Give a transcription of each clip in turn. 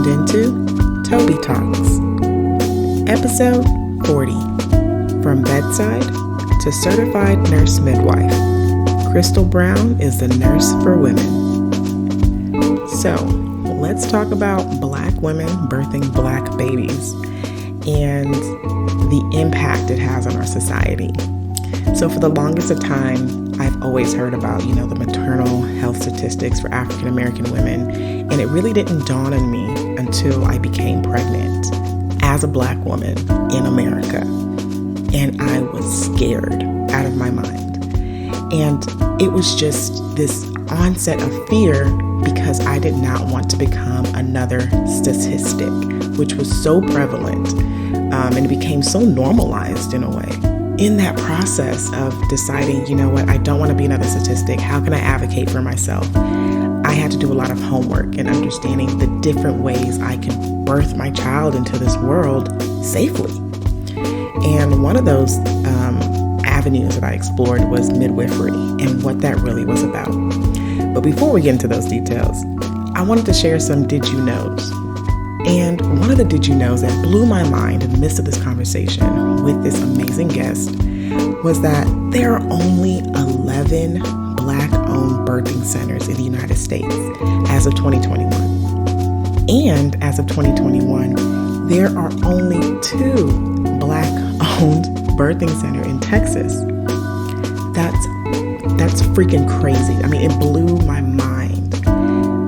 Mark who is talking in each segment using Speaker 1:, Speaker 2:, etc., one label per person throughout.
Speaker 1: tuned into TobiTalks, episode 40, From Bedside to Certified Nurse Midwife. Krystal Brown is the nurse for women. So, let's talk about Black women birthing Black babies and the impact it has on our society. So for the longest of time, I've always heard about, the maternal health statistics for African American women, and it really didn't dawn on me until I became pregnant as a Black woman in America. And I was scared out of my mind. And it was just this onset of fear because I did not want to become another statistic, which was so prevalent, and it became so normalized in a way. In that process of deciding, I don't want to be another statistic, how can I advocate for myself? I had to do a lot of homework and understanding the different ways I can birth my child into this world safely. And one of those avenues that I explored was midwifery and what that really was about. But before we get into those details, I wanted to share some did you knows. And one of the did you knows that blew my mind in the midst of this conversation with this amazing guest was that there are only 11 Black-owned birthing centers in the United States as of 2021. And as of 2021, there are only 2 Black-owned birthing centers in Texas. That's freaking crazy. I mean, it blew my mind.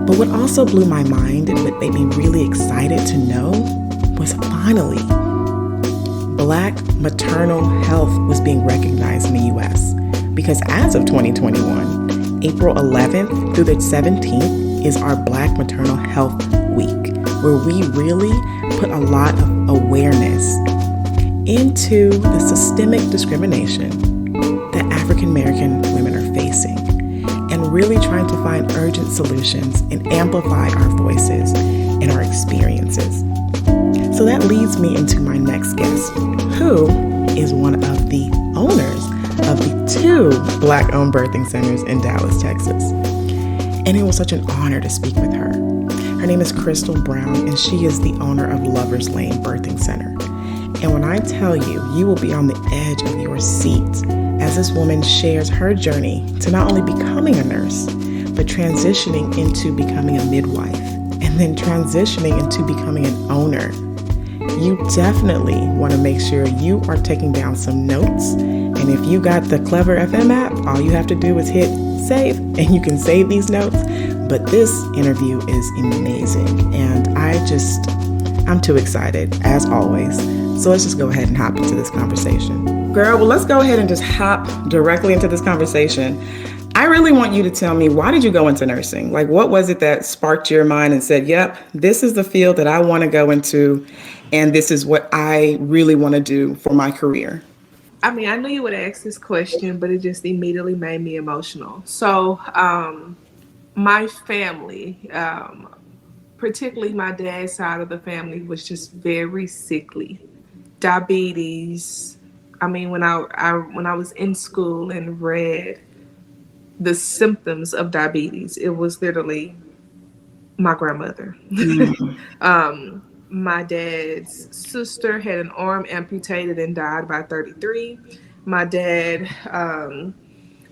Speaker 1: But what also blew my mind and what made me really excited to know was finally Black maternal health was being recognized in the U.S. Because as of 2021, April 11th through the 17th is our Black Maternal Health Week, where we really put a lot of awareness into the systemic discrimination that African American women are facing, and really trying to find urgent solutions and amplify our voices and our experiences. So that leads me into my next guest, who is one of the owners of the 2 Black-owned birthing centers in Dallas, Texas. And it was such an honor to speak with her. Her name is Krystal Brown, and she is the owner of Lover's Lane Birthing Center. And when I tell you, you will be on the edge of your seat as this woman shares her journey to not only becoming a nurse, but transitioning into becoming a midwife, and then transitioning into becoming an owner. You definitely want to make sure you are taking down some notes. And if you got the Clever FM app, all you have to do is hit save, and you can save these notes. But this interview is amazing, and I'm too excited, as always. So let's just go ahead and hop into this conversation. Girl, well, let's go ahead and just hop directly into this conversation. I really want you to tell me, why did you go into nursing? Like, what was it that sparked your mind and said, yep, this is the field that I want to go into, and this is what I really want to do for my career?
Speaker 2: I mean, I knew you would ask this question, but it just immediately made me emotional. So my family, particularly my dad's side of the family, was just very sickly. Diabetes. I mean, when I was in school and read the symptoms of diabetes, it was literally my grandmother. Mm-hmm. My dad's sister had an arm amputated and died by 33. My dad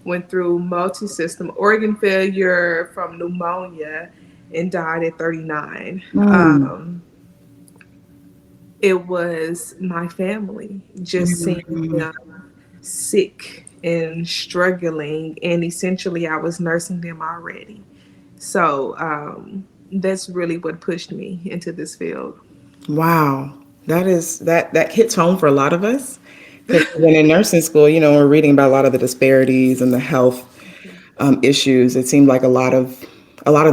Speaker 2: went through multi-system organ failure from pneumonia and died at 39. It was my family just seeing them sick and struggling, and essentially I was nursing them already. So that's really what pushed me into this field.
Speaker 1: Wow, that hits home for a lot of us. Because when in nursing school, we're reading about a lot of the disparities and the health issues. It seemed like a lot of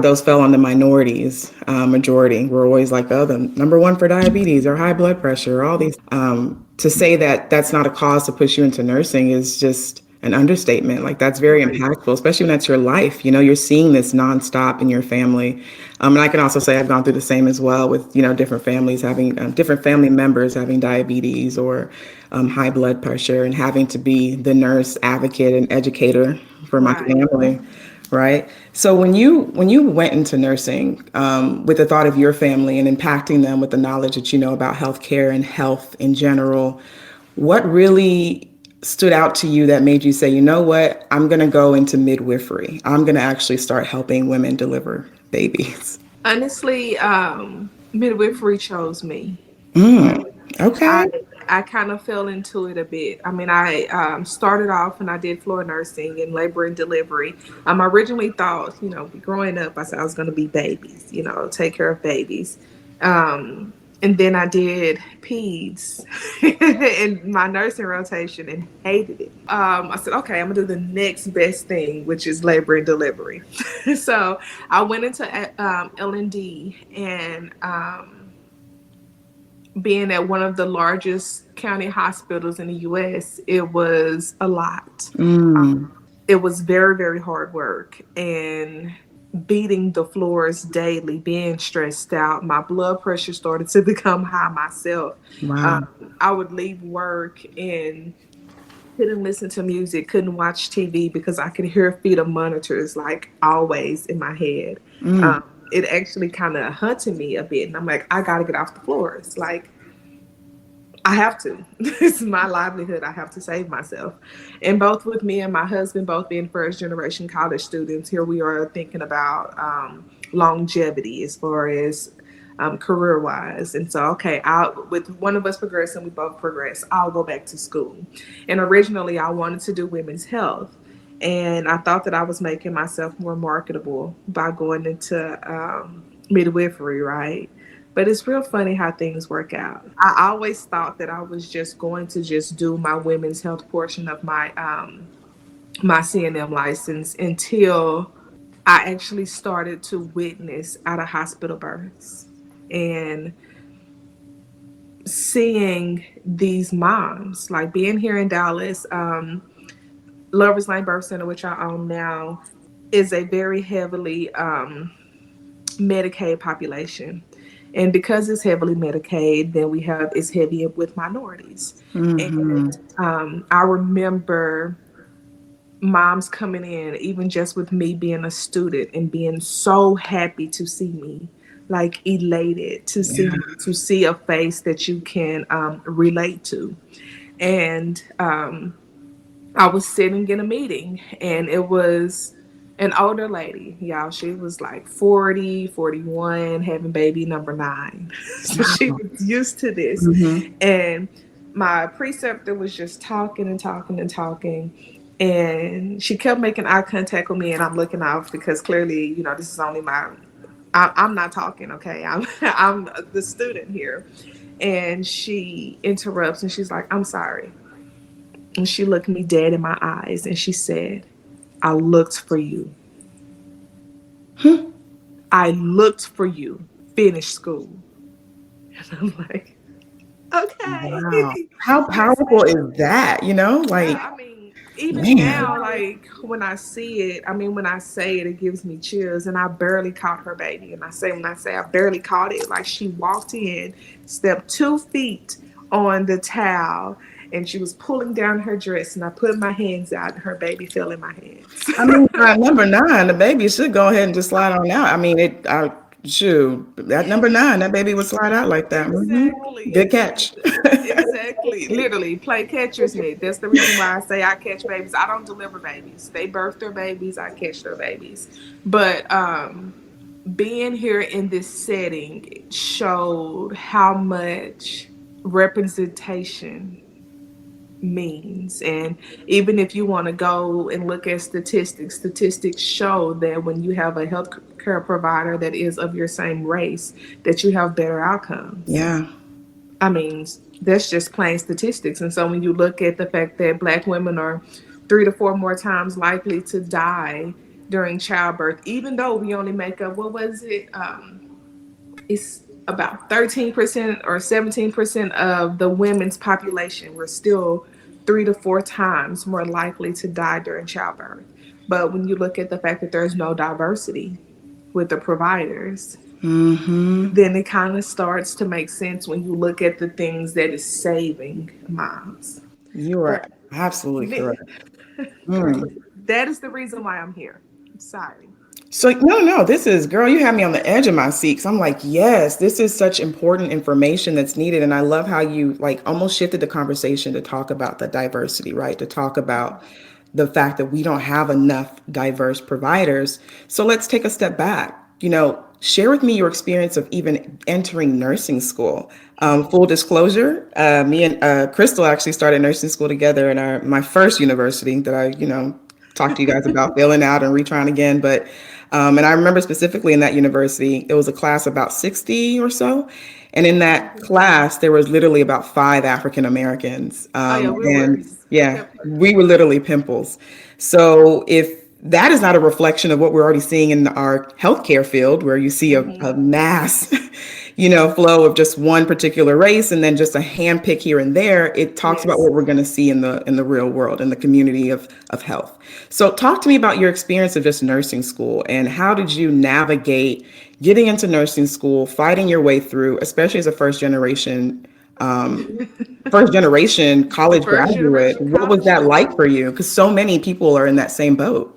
Speaker 1: those fell on the minorities. Majority were always like, oh, the number one for diabetes or high blood pressure, or all these. To say that that's not a cause to push you into nursing is just an understatement. Like, that's very impactful, especially when that's your life. You're seeing this nonstop in your family. And I can also say I've gone through the same as well with, different families having different family members having diabetes or high blood pressure, and having to be the nurse, advocate, and educator for my family. Right. So when you went into nursing with the thought of your family and impacting them with the knowledge that you know about healthcare and health in general, what really stood out to you that made you say, you know what, I'm going to go into midwifery. I'm going to actually start helping women deliver babies.
Speaker 2: Honestly, midwifery chose me.
Speaker 1: Okay.
Speaker 2: I I kind of fell into it a bit. I mean, I started off and I did floor nursing and labor and delivery. I originally thought, growing up, I said I was going to be babies, take care of babies. And then I did peds in my nursing rotation and hated it. I said, okay, I'm gonna do the next best thing, which is labor and delivery. So I went into L&D and being at one of the largest county hospitals in the US, it was a lot. It was very, very hard work and beating the floors daily, being stressed out. My blood pressure started to become high myself.
Speaker 1: Wow.
Speaker 2: I would leave work and couldn't listen to music, couldn't watch TV because I could hear feet of monitors like always in my head. It actually kind of hunted me a bit. And I'm like, I got to get off the floors. Like, I have to. This is my livelihood. I have to save myself. And both with me and my husband, both being first generation college students, here we are thinking about longevity as far as career wise. And so, okay, with one of us progressing, we both progress. I'll go back to school. And originally, I wanted to do women's health. And I thought that I was making myself more marketable by going into midwifery, right? But it's real funny how things work out. I always thought that I was just going to just do my women's health portion of my CNM license until I actually started to witness out of hospital births and seeing these moms, like being here in Dallas, Lover's Lane Birth Center, which I own now, is a very heavily Medicaid population. And because it's heavily Medicaid, then it's heavy with minorities. And I remember moms coming in, even just with me being a student and being so happy to see me, like elated to see me, to see a face that you can relate to. And I was sitting in a meeting and it was an older lady, y'all. She was like 40, 41, having baby number 9. So she was used to this. And my preceptor was just talking and talking and talking. And she kept making eye contact with me, and I'm looking off because clearly, this is only I'm not talking, okay? I'm the student here. And she interrupts and she's like, I'm sorry. And she looked me dead in my eyes and she said, I looked for you. I looked for you. Finish school. And I'm like, okay.
Speaker 1: Wow. How
Speaker 2: Yes,
Speaker 1: powerful
Speaker 2: ma'am.
Speaker 1: is that? Like,
Speaker 2: Yeah, I mean, even
Speaker 1: man.
Speaker 2: now, like when I see it, I mean, when I say it, it gives me chills. And I barely caught her baby. And when I say I barely caught it, like she walked in, stepped 2 feet on the towel, and she was pulling down her dress. And I put my hands out, and her baby fell in my hands.
Speaker 1: I mean, by number 9, the baby should go ahead and just slide on out. I mean, shoot, that number 9, that baby would slide out like that.
Speaker 2: Exactly.
Speaker 1: Good catch.
Speaker 2: Exactly. Literally, play catcher's mitt. That's the reason why I say I catch babies. I don't deliver babies. They birth their babies. I catch their babies. But being here in this setting showed how much representation means. And even if you want to go and look at statistics show that when you have a health care provider that is of your same race, that you have better outcomes.
Speaker 1: Yeah.
Speaker 2: I mean, that's just plain statistics. And so when you look at the fact that Black women are 3 to 4 more times likely to die during childbirth, even though we only make up, what was it? It's about 13% or 17% of the women's population. We're still 3 to 4 times more likely to die during childbirth. But when you look at the fact that there's no diversity with the providers, then it kind of starts to make sense when you look at the things that is saving moms.
Speaker 1: You are
Speaker 2: But
Speaker 1: absolutely correct.
Speaker 2: really, that is the reason why I'm here. Sorry.
Speaker 1: So no, this is, girl, you have me on the edge of my seat. 'Cause I'm like, yes, this is such important information that's needed. And I love how you like almost shifted the conversation to talk about the diversity, right? To talk about the fact that we don't have enough diverse providers. So let's take a step back. Share with me your experience of even entering nursing school. Full disclosure, me and Krystal actually started nursing school together in my first university that I, talked to you guys about failing out and retrying again. But and I remember specifically in that university, it was a class about 60 or so. And in that class, there was literally about five African Americans.
Speaker 2: Oh yeah, we were.
Speaker 1: And yeah, we were literally pimples. So if that is not a reflection of what we're already seeing in our healthcare field, where you see a mass, flow of just one particular race and then just a handpick here and there. It talks about
Speaker 2: Yes.
Speaker 1: what we're going to see in the real world, in the community of health. So talk to me about your experience of just nursing school and how did you navigate getting into nursing school, fighting your way through, especially as a first generation college
Speaker 2: First
Speaker 1: graduate.
Speaker 2: generation
Speaker 1: What was
Speaker 2: college
Speaker 1: that like
Speaker 2: student.
Speaker 1: for you? Because so many people are in that same boat.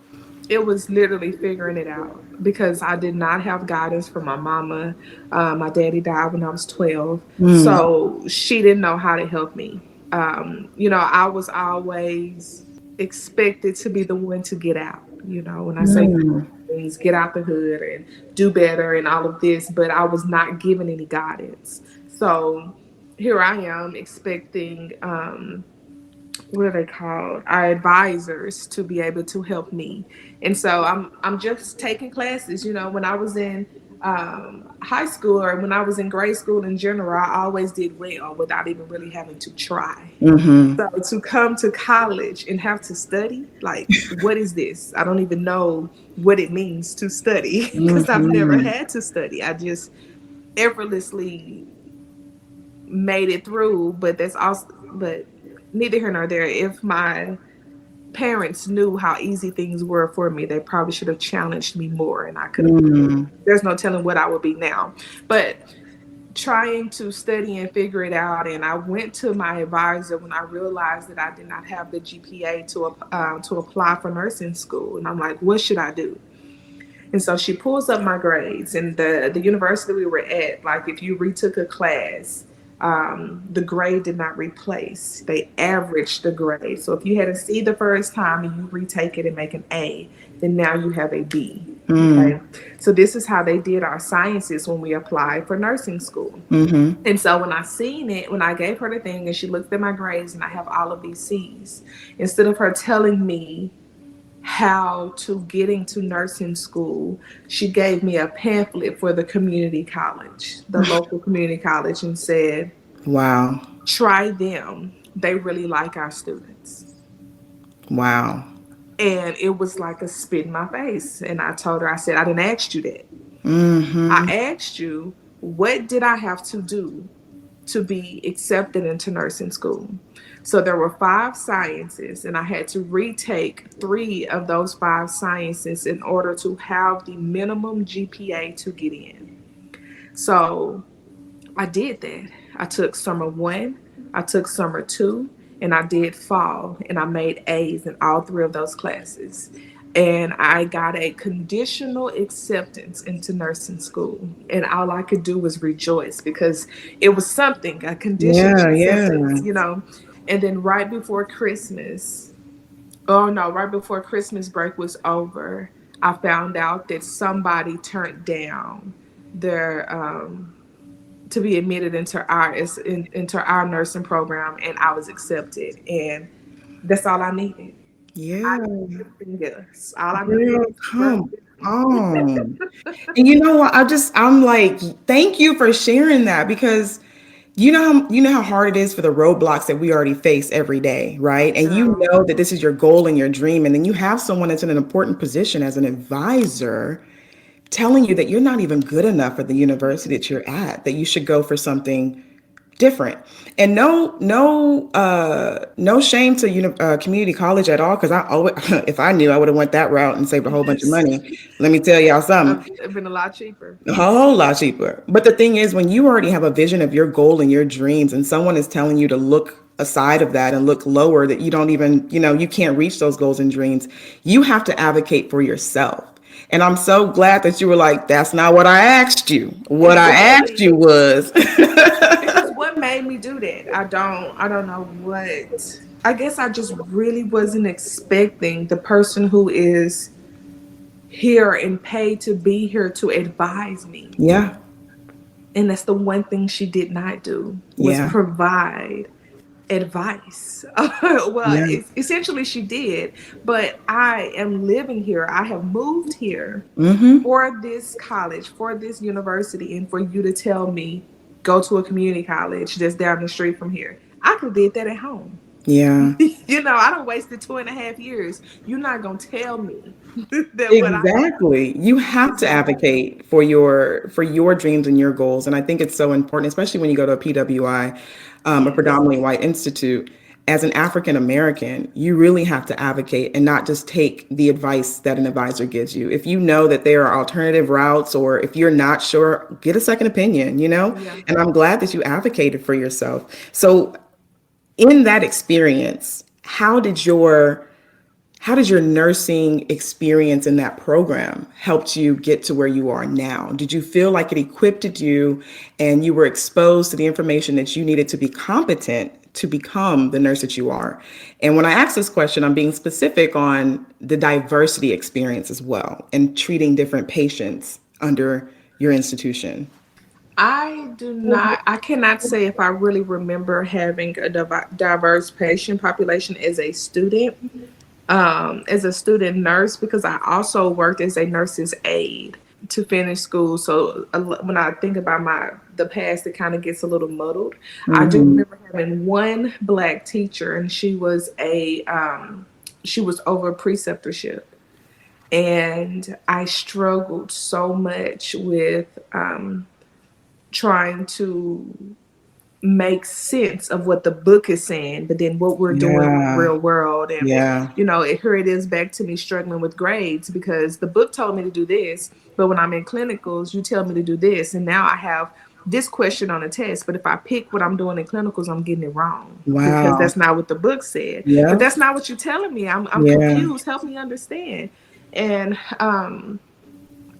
Speaker 2: It was literally figuring it out because I did not have guidance from my mama. My daddy died when I was 12.
Speaker 1: Mm,
Speaker 2: So she didn't know how to help me. I was always expected to be the one to get out. When I say
Speaker 1: mm,
Speaker 2: things, get out the hood and do better and all of this, but I was not given any guidance. So here I am expecting what are they called? Our advisors to be able to help me. And so I'm just taking classes. When I was in high school or when I was in grade school in general, I always did well without even really having to try.
Speaker 1: mm-hmm,
Speaker 2: So to come to college and have to study, like, what is this? I don't even know what it means to study because I've never
Speaker 1: mm-hmm.
Speaker 2: had to study. I just effortlessly made it through, but neither here nor there. If my parents knew how easy things were for me, they probably should have challenged me more, and I could have.
Speaker 1: Mm,
Speaker 2: There's no telling what I would be now. But trying to study and figure it out, and I went to my advisor when I realized that I did not have the GPA to apply for nursing school, and I'm like, what should I do? And so she pulls up my grades, and the university we were at, like if you retook a class, the grade did not replace. They averaged the grade. So if you had a C the first time and you retake it and make an A, then now you have a B. Okay.
Speaker 1: mm,
Speaker 2: So this is how they did our sciences when we applied for nursing school.
Speaker 1: mm-hmm.
Speaker 2: And so when I seen it, when I gave her the thing and she looked at my grades and I have all of these C's, instead of her telling me how to get into nursing school, she gave me a pamphlet for the community college, the local community college, and said,
Speaker 1: Wow.
Speaker 2: try them. They really like our students.
Speaker 1: Wow.
Speaker 2: And it was like a spit in my face. And I told her, I said, I didn't ask you that. I
Speaker 1: Mm-hmm.
Speaker 2: asked you, what did I have to do to be accepted into nursing school? So there were 5 sciences, and I had to retake 3 of those 5 sciences in order to have the minimum GPA to get in. So I did that. I took summer 1, I took summer 2, and I did fall, and I made A's in all 3 of those classes. And I got a conditional acceptance into nursing school. And all I could do was rejoice because it was something, a conditional
Speaker 1: Yeah,
Speaker 2: acceptance,
Speaker 1: yeah.
Speaker 2: And then right before Christmas, oh no, right before Christmas break was over, I found out that somebody turned down their to be admitted into our nursing program, and I was accepted, and that's all I needed. I
Speaker 1: Yeah.
Speaker 2: didn't need anything else. All I needed
Speaker 1: Girl,
Speaker 2: was to work.
Speaker 1: come on. And you know what? I'm like, thank you for sharing that because you know how hard it is for the roadblocks that we already face every day, right? And you
Speaker 2: Girl,
Speaker 1: know that this is your goal and your dream, and then you have someone that's in an important position as an advisor telling you that you're not even good enough for the university that you're at, that you should go for something different. And no shame to community college at all, because I always, if I knew, I would have went that route and saved a whole bunch of money. Let me tell y'all something.
Speaker 2: I've been a lot cheaper.
Speaker 1: A whole lot cheaper. But the thing is, when you already have a vision of your goal and your dreams, and someone is telling you to look aside of that and look lower, that you don't even, you can't reach those goals and dreams, you have to advocate for yourself. And I'm so glad that you were like, that's not what I asked you. What I asked
Speaker 2: Exactly.
Speaker 1: you was.
Speaker 2: Because what made me do that? I don't know what. I guess I just really wasn't expecting the person who is here and paid to be here to advise me.
Speaker 1: Yeah.
Speaker 2: And that's the one thing she did not do, was
Speaker 1: Yeah.
Speaker 2: provide advice. Well,
Speaker 1: Yeah.
Speaker 2: essentially she did, but I am living here. I have moved here
Speaker 1: Mm-hmm.
Speaker 2: for this college, for this university, and for you to tell me go to a community college that's down the street from here. I could have did that at home.
Speaker 1: Yeah.
Speaker 2: I don't wasted 2.5 years. You're not gonna tell me that what I have to
Speaker 1: Exactly. You have
Speaker 2: is
Speaker 1: to
Speaker 2: wrong.
Speaker 1: advocate for your dreams and your goals. And I think it's so important, especially when you go to a PWI, a
Speaker 2: Yes.
Speaker 1: predominantly white institute. As an African American, you really have to advocate and not just take the advice that an advisor gives you. If you know that there are alternative routes, or if you're not sure, get a second opinion, you know?
Speaker 2: Yeah.
Speaker 1: And I'm glad that you advocated for yourself. So in that experience, how did your nursing experience in that program helped you get to where you are now? Did you feel like it equipped you and you were exposed to the information that you needed to be competent to become the nurse that you are? And when I ask this question, I'm being specific on the diversity experience as well and treating different patients under your institution.
Speaker 2: I cannot say if I really remember having a diverse patient population as a student nurse, because I also worked as a nurse's aide to finish school. So when I think about the past, it kind of gets a little muddled. I do
Speaker 1: Hmm.
Speaker 2: remember having one black teacher, and she was over preceptorship, and I struggled so much with trying to make sense of what the book is saying, but then what we're doing in the
Speaker 1: Yeah.
Speaker 2: real world. And,
Speaker 1: Yeah.
Speaker 2: here it is back to me struggling with grades, because the book told me to do this, but when I'm in clinicals, you tell me to do this. And now I have this question on a test, but if I pick what I'm doing in clinicals, I'm getting it wrong because
Speaker 1: Wow.
Speaker 2: that's not what the book said. But
Speaker 1: Yeah.
Speaker 2: that's not what you're telling me. I'm
Speaker 1: Yeah.
Speaker 2: confused. Help me understand. And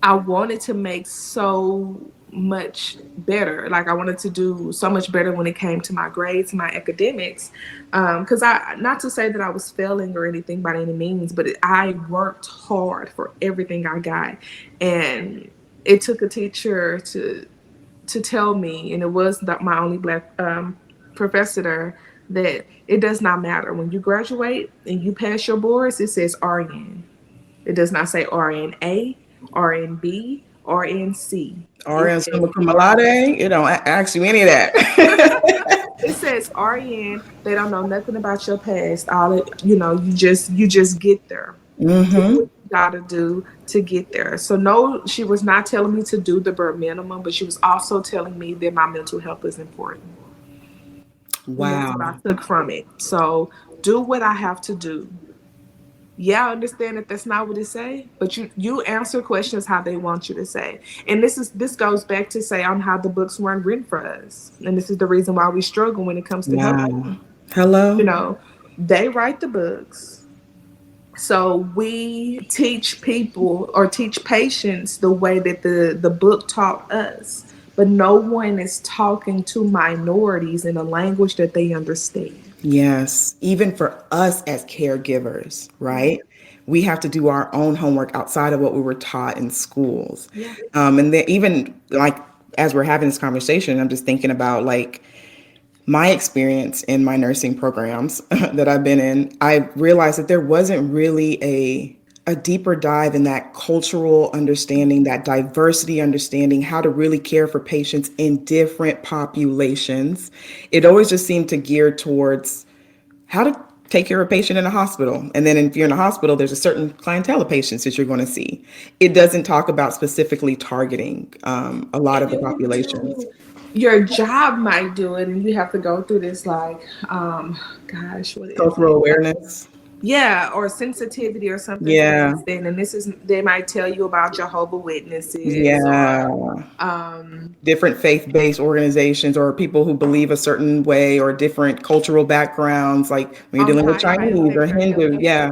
Speaker 2: I wanted to make so much better. Like, I wanted to do so much better when it came to my grades, my academics. Because not to say that I was failing or anything by any means, but I worked hard for everything I got. And it took a teacher to tell me, and it was not my only black professor there, that it does not matter. When you graduate and you pass your boards, it says RN. It does not say RNA, RNB, RNC. It
Speaker 1: RN
Speaker 2: says
Speaker 1: summa cum laude.
Speaker 2: RN.
Speaker 1: It don't ask you any of that.
Speaker 2: It says RN. They don't know nothing about your past. All it, you just get there. Do what
Speaker 1: Hmm.
Speaker 2: you gotta do to get there. So no, she was not telling me to do the bare minimum, but she was also telling me that my mental health is important. And that's what I
Speaker 1: Wow.
Speaker 2: took from it. So do what I have to do. Yeah, I understand that that's not what it say, but you answer questions how they want you to say. And this goes back to say on how the books weren't written for us. And this is the reason why we struggle when it comes to
Speaker 1: Wow.
Speaker 2: healthcare. You
Speaker 1: Hello?
Speaker 2: know, they write the books. So we teach people or teach patients the way that the book taught us. But no one is talking to minorities in a language that they understand.
Speaker 1: Yes. Even for us as caregivers,
Speaker 2: Yeah.
Speaker 1: right? We have to do our own homework outside of what we were taught in schools.
Speaker 2: Yeah.
Speaker 1: And then even like as we're having this conversation, I'm just thinking about like my experience in my nursing programs that I've been in. I realized that there wasn't really a deeper dive in that cultural understanding, that diversity understanding, how to really care for patients in different populations. It always just seemed to gear towards how to take care of a patient in a hospital. And then if you're in a hospital, there's a certain clientele of patients that you're going to see. It doesn't talk about specifically targeting a lot of
Speaker 2: And
Speaker 1: the
Speaker 2: then when
Speaker 1: populations.
Speaker 2: your job might do it, and you have to go through this, like, gosh, what is
Speaker 1: Cultural
Speaker 2: it?
Speaker 1: awareness.
Speaker 2: Yeah, or sensitivity or something to that
Speaker 1: Yeah.
Speaker 2: extent. And they might tell you about Jehovah Witnesses, or
Speaker 1: Yeah.
Speaker 2: um
Speaker 1: Different faith-based organizations or people who believe a certain way or different cultural backgrounds, like when you're
Speaker 2: on
Speaker 1: dealing with
Speaker 2: how it might
Speaker 1: Chinese or
Speaker 2: affect their health.
Speaker 1: Hindu. Yeah.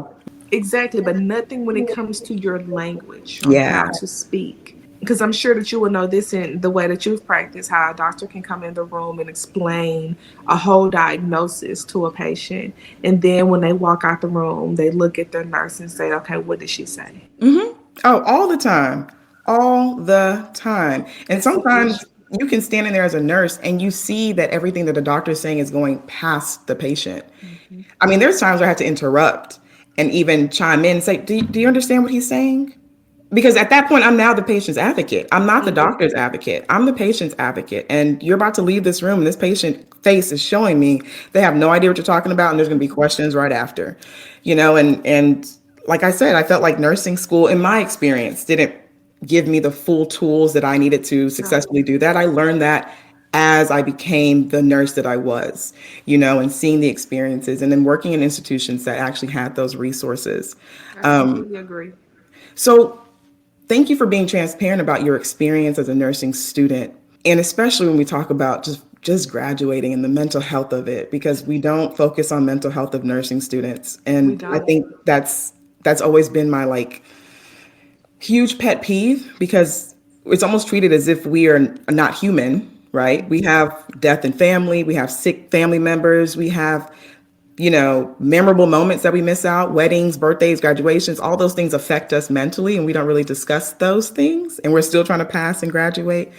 Speaker 2: Exactly, but nothing when it comes to your language on
Speaker 1: Yeah.
Speaker 2: how to speak. Because I'm sure that you will know this in the way that you've practiced, how a doctor can come in the room and explain a whole diagnosis to a patient. And then when they walk out the room, they look at their nurse and say, okay, what did she say?
Speaker 1: Oh, all the time. All the time. And
Speaker 2: It's an
Speaker 1: sometimes
Speaker 2: issue.
Speaker 1: you can stand in there as a nurse and you see that everything that the doctor is saying is going past the patient.
Speaker 2: Mhm.
Speaker 1: I mean, there's times where I had to interrupt and even chime in and say, do you understand what he's saying? Because at that point, I'm now the patient's advocate. I'm not the
Speaker 2: Mhm.
Speaker 1: doctor's advocate. I'm the patient's advocate. And you're about to leave this room, and this patient face is showing me they have no idea what you're talking about, and there's going to be questions right after, and like I said, I felt like nursing school, in my experience, didn't give me the full tools that I needed to
Speaker 2: No,
Speaker 1: successfully do that. I learned that as I became the nurse that I was, and seeing the experiences, and then working in institutions that actually had those resources.
Speaker 2: I completely agree.
Speaker 1: So thank you for being transparent about your experience as a nursing student, and especially when we talk about just graduating and the mental health of it, because we don't focus on mental health of nursing students,
Speaker 2: We
Speaker 1: and I
Speaker 2: don't.
Speaker 1: think that's always been my like huge pet peeve, because it's almost treated as if we are not human, right? We have death in family, we have sick family members, we have memorable moments that we miss out, weddings, birthdays, graduations, all those things affect us mentally, and we don't really discuss those things. And we're still trying to pass and graduate.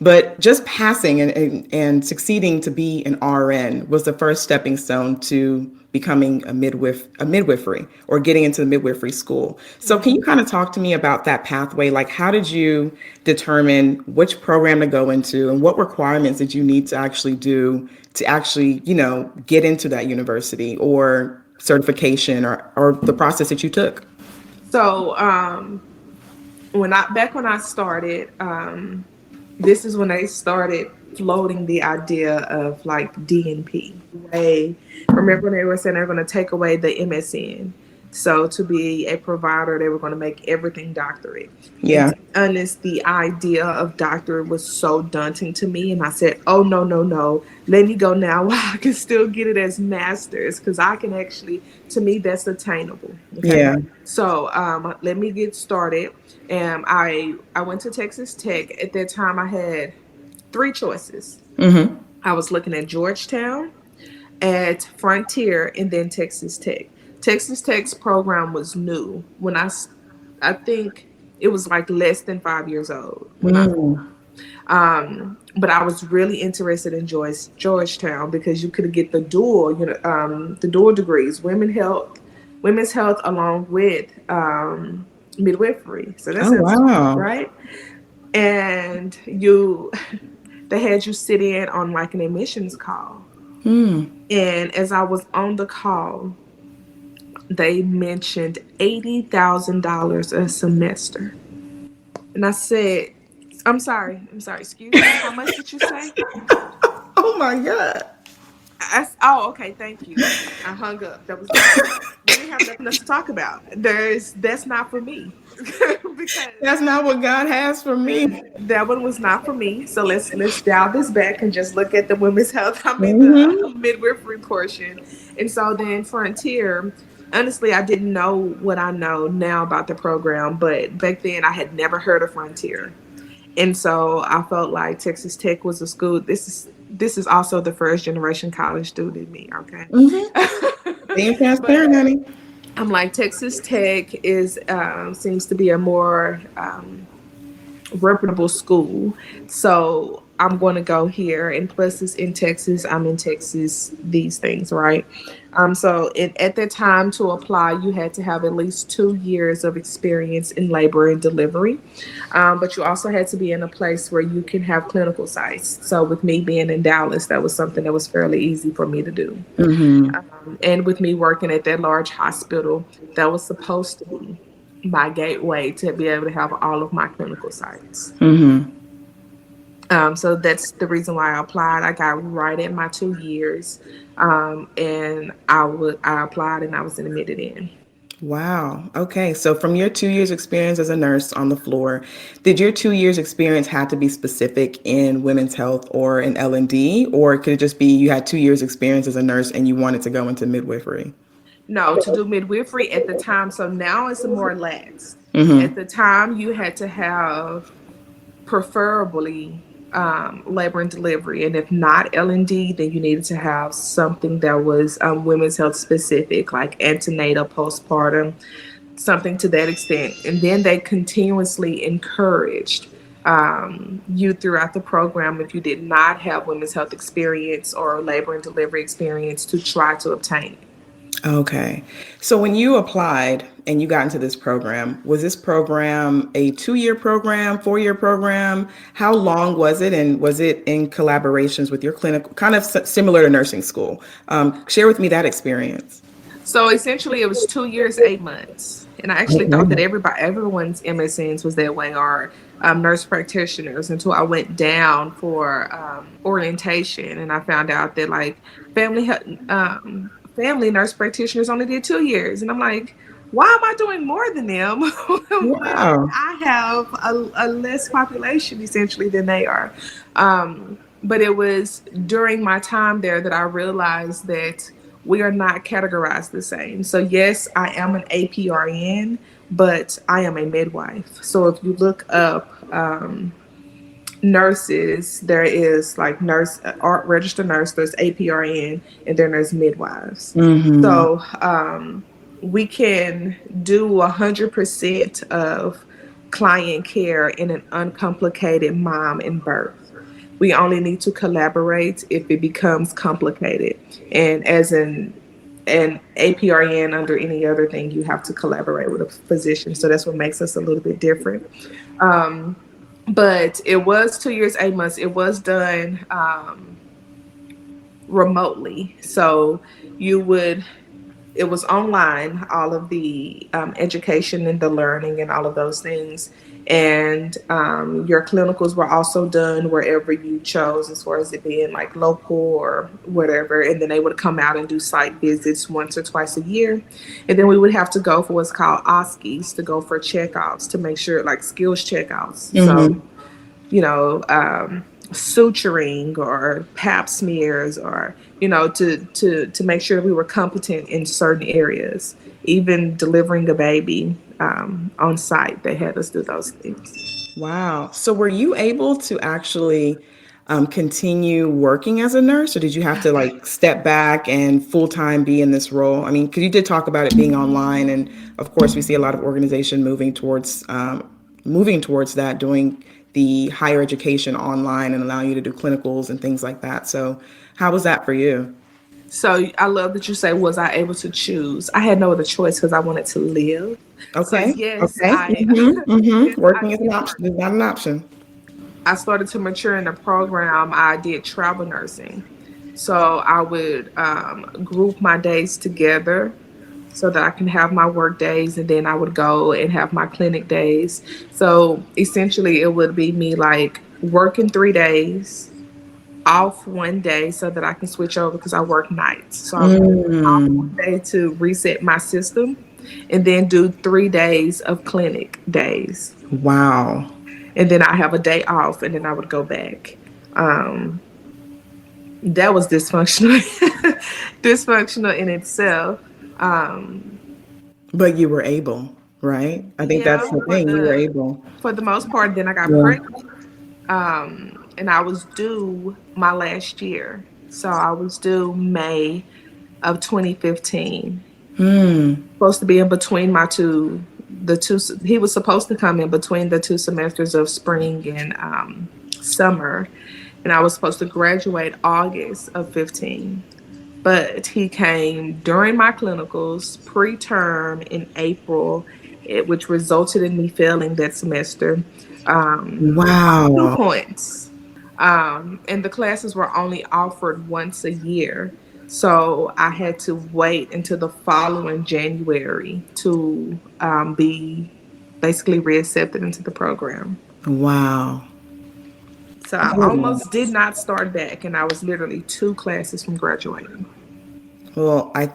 Speaker 1: But just passing and succeeding to be an RN was the first stepping stone to becoming a midwifery, or getting into the midwifery school. So can you
Speaker 2: Mhm.
Speaker 1: kind of talk to me about that pathway? Like, how did you determine which program to go into, and what requirements did you need to actually do to actually, get into that university or certification, or the process that you took?
Speaker 2: So, when I started, this is when they started floating the idea of like DNP. They remember they were saying they were going to take away the MSN. So to be a provider, they were going to make everything doctorate. And
Speaker 1: Yeah.
Speaker 2: to be honest, the idea of doctorate was so daunting to me. And I said, oh, no, no, no. Let me go now while I can still get it as master's, because I can actually, to me, that's attainable. Okay.
Speaker 1: Yeah.
Speaker 2: So let me get started. And I went to Texas Tech. At that time, I had three choices. I was looking at Georgetown, at Frontier, and then Texas Tech. Texas Tech's program was new when I think it was like less than 5 years old when I. But I was really interested in Georgetown because you could get the dual, the dual degrees, women's health, along with midwifery. So that
Speaker 1: Oh,
Speaker 2: sounds
Speaker 1: wow.
Speaker 2: right. And you, they had you sit in on like an admissions call. And as I was on the call, they mentioned $80,000 a semester. And I said, I'm sorry, excuse me, how much did you say?
Speaker 1: Oh my God.
Speaker 2: Oh, okay, thank you. I hung up. That was we didn't have nothing else to talk about. That's not for me. Because
Speaker 1: That's not what God has for me.
Speaker 2: that one was not for me. So let's dial this back and just look at the women's health. I mean the
Speaker 1: Hmm.
Speaker 2: midwifery portion. And so then Frontier, honestly, I didn't know what I know now about the program, but back then I had never heard of Frontier. And so I felt like Texas Tech was a school. This is also the first generation college student in me, okay?
Speaker 1: Being
Speaker 2: But
Speaker 1: transparent, honey.
Speaker 2: I'm like, Texas Tech is seems to be a more reputable school. So I'm going to go here. And plus, it's in Texas. I'm in Texas, these things, right? At that time to apply, you had to have at least 2 years of experience in labor and delivery. But you also had to be in a place where you can have clinical sites. So with me being in Dallas, that was something that was fairly easy for me to do. And with me working at that large hospital, that was supposed to be my gateway to be able to have all of my clinical sites. So that's the reason why I applied. I got right at my 2 years, and I applied and I was admitted in.
Speaker 1: Wow. Okay. So from your 2 years experience as a nurse on the floor, did your 2 years experience have to be specific in women's health or in L&D, or could it just be you had 2 years experience as a nurse and you wanted to go into midwifery?
Speaker 2: No, to do midwifery at the time. So now it's more lax. At the time, you had to have preferably labor and delivery, and if not L&D, then you needed to have something that was women's health specific, like antenatal, postpartum, something to that extent. And then they continuously encouraged you throughout the program, if you did not have women's health experience or labor and delivery experience, to try to obtain it.
Speaker 1: Okay. So when you applied and you got into this program, was this program a 2-year program, 4-year program? How long was it? And was it in collaborations with your clinical, kind of similar to nursing school? Share with me that experience.
Speaker 2: So essentially, it was 2 years, 8 months, and I actually thought that everyone's MSNs was that way, or nurse practitioners, until I went down for orientation, and I found out that like family nurse practitioners only did 2 years, and I'm like, why am I doing more than them when
Speaker 1: Wow.
Speaker 2: I have a less population essentially than they are? But it was during my time there that I realized that we are not categorized the same. So yes, I am an APRN, but I am a midwife. So if you look up nurses, there is like nurse, registered nurse, there's APRN, and then there's midwives. So we can do 100% of client care in an uncomplicated mom and birth. We only need to collaborate if it becomes complicated. And as an APRN, under any other thing, you have to collaborate with a physician. So that's what makes us a little bit different. But it was 2 years, 8 months. It was done remotely. So you would, it was online, all of the education and the learning and all of those things. And your clinicals were also done wherever you chose, as far as it being like local or whatever. And then they would come out and do site visits once or twice a year. And then we would have to go for what's called OSCEs, to go for checkouts, to make sure, like skills checkouts. So, you know, suturing or pap smears, or to make sure we were competent in certain areas. Even delivering a baby on site, they had us do those things.
Speaker 1: Wow. So were you able to actually continue working as a nurse, or did you have to like step back and full time be in this role? I mean, because you did talk about it being online, and of course, we see a lot of organization moving towards that, doing the higher education online and allowing you to do clinicals and things like that. So, how was that for you?
Speaker 2: So I love that you say, was I able to choose? I had no other choice because I wanted to live. So
Speaker 1: Okay.
Speaker 2: yes,
Speaker 1: Okay.
Speaker 2: I yes, I
Speaker 1: Working is an
Speaker 2: did
Speaker 1: option.
Speaker 2: work.
Speaker 1: Is not an option.
Speaker 2: I started to mature in the program. I did travel nursing. So I would group my days together so that I can have my work days, and then I would go and have my clinic days. So essentially, it would be me like working 3 days, off one day so that I can switch over because I work nights. So I would do off one day to reset my system, and then do 3 days of clinic days.
Speaker 1: Wow.
Speaker 2: And then I have a day off, and then I would go back. Um, that was dysfunctional, dysfunctional in itself. Um,
Speaker 1: But you were able, right? I think that's
Speaker 2: yeah,
Speaker 1: the thing. You were able.
Speaker 2: for the most part. Then I got
Speaker 1: Yeah.
Speaker 2: pregnant, and I was due my last year, so I was due May of 2015. Supposed to be in between my two, the two. He was supposed to come in between the two semesters of spring and summer, and I was supposed to graduate August of 15. But he came during my clinicals, preterm in April, which resulted in me failing that semester. By 2 points. And the classes were only offered once a year. So I had to wait until the following January to be basically reaccepted into the program.
Speaker 1: Wow.
Speaker 2: So I
Speaker 1: Wow.
Speaker 2: almost did not start back, and I was literally 2 classes from graduating.
Speaker 1: Well, I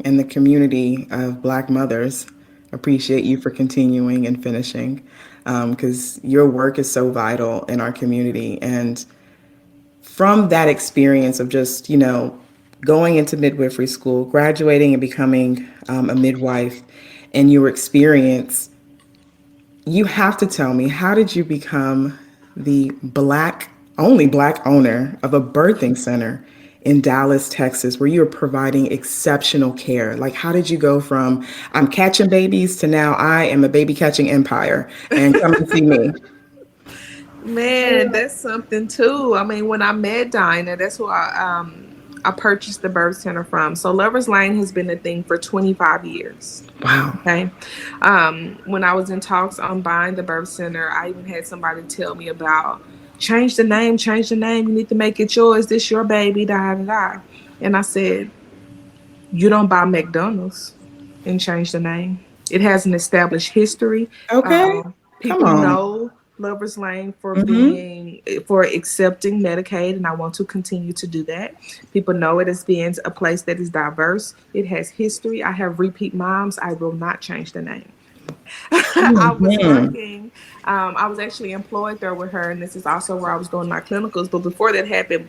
Speaker 1: and the community of Black mothers appreciate you for continuing and finishing, because your work is so vital in our community. And from that experience of just, going into midwifery school, graduating and becoming a midwife, and your experience, you have to tell me, how did you become the only black owner of a birthing center in Dallas, Texas, where you're providing exceptional care? Like, how did you go from I'm catching babies to now I am a baby catching empire and come and see me?
Speaker 2: Man, that's something too. I mean, when I met Dinah, that's who I purchased the birth center from. So Lovers Lane has been a thing for 25 years.
Speaker 1: Wow.
Speaker 2: Okay. When I was in talks on buying the birth center, I even had somebody tell me about change the name, change the name. You need to make it yours. This your baby, da da da. And I said, you don't buy McDonald's and change the name. It has an established history.
Speaker 1: Okay. Come
Speaker 2: People
Speaker 1: on.
Speaker 2: know Lover's Lane for
Speaker 1: Mm-hmm.
Speaker 2: for accepting Medicaid, and I want to continue to do that. People know it as being a place that is diverse. It has history. I have repeat moms. I will not change the name. I was
Speaker 1: Mm-hmm.
Speaker 2: working. I was actually employed there with her, and this is also where I was doing my clinicals. But before that happened,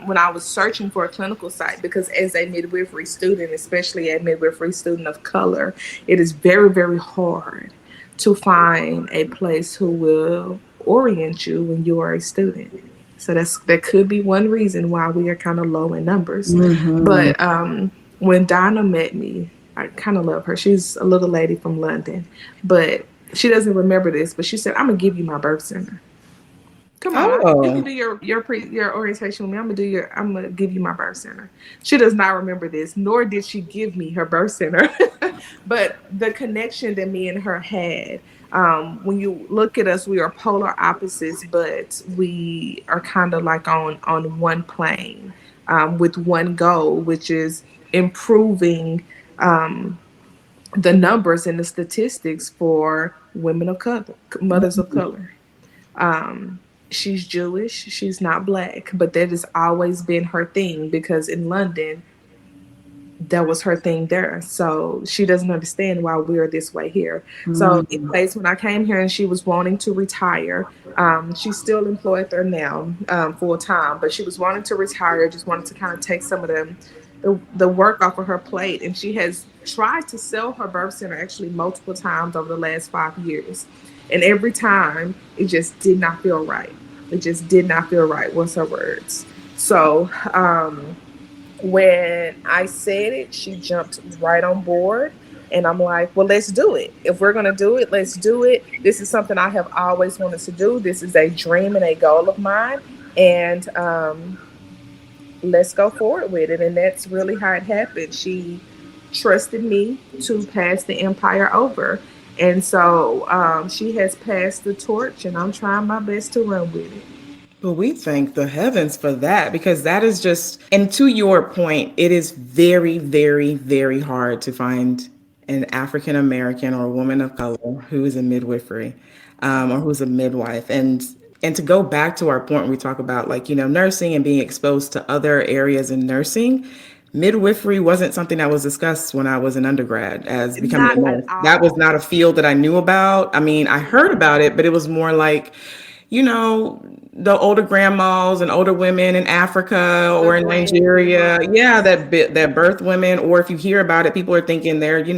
Speaker 2: when I was searching for a clinical site, because as a midwifery student, especially a midwifery student of color, it is very, very hard to find a place who will orient you when you are a student. So that could be one reason why we are kind of low in numbers.
Speaker 1: Mm-hmm.
Speaker 2: But when Donna met me, I kind of love her. She's a little lady from London, but she doesn't remember this. But she said, "I'm gonna give you my birth center. Come on, you can
Speaker 1: Oh.
Speaker 2: do your orientation with me. I'm gonna give you my birth center." She does not remember this, nor did she give me her birth center. But the connection that me and her had. When you look at us, we are polar opposites, but we are kind of like on one plane, with one goal, which is improving the numbers and the statistics for women of color, mothers of color. She's Jewish, she's not black, but that has always been her thing because in London, that was her thing there. So she doesn't understand why we're this way here. So, anyways, when I came here and she was wanting to retire, she's still employed there now, full time, but she was wanting to retire, just wanted to kind of take some of the work off of her plate. And she has tried to sell her birth center actually multiple times over the last 5 years. And every time it just did not feel right. It just did not feel right, was her words. So, when I said it, she jumped right on board. And I'm like, well, let's do it. If we're going to do it, let's do it. This is something I have always wanted to do. This is a dream and a goal of mine. And let's go forward with it. And that's really how it happened. She trusted me to pass the empire over. And so she has passed the torch, and I'm trying my best to run with it.
Speaker 1: Well, we thank the heavens for that because that is just, and to your point, it is very, very, very hard to find an African American or a woman of color who is a midwifery, or who's a midwife. And to go back to our point, when we talk about like, nursing and being exposed to other areas in nursing. Midwifery wasn't something that was discussed when I was an undergrad as becoming a
Speaker 2: Not at
Speaker 1: nurse. That was
Speaker 2: all.
Speaker 1: not a field that I knew about. I mean, I heard about it, but it was more like, you know, the older grandmas and older women in Africa
Speaker 2: The
Speaker 1: or in Nigeria. Yeah,
Speaker 2: grandmas.
Speaker 1: that birth women, or if you hear about it, people are thinking they're, they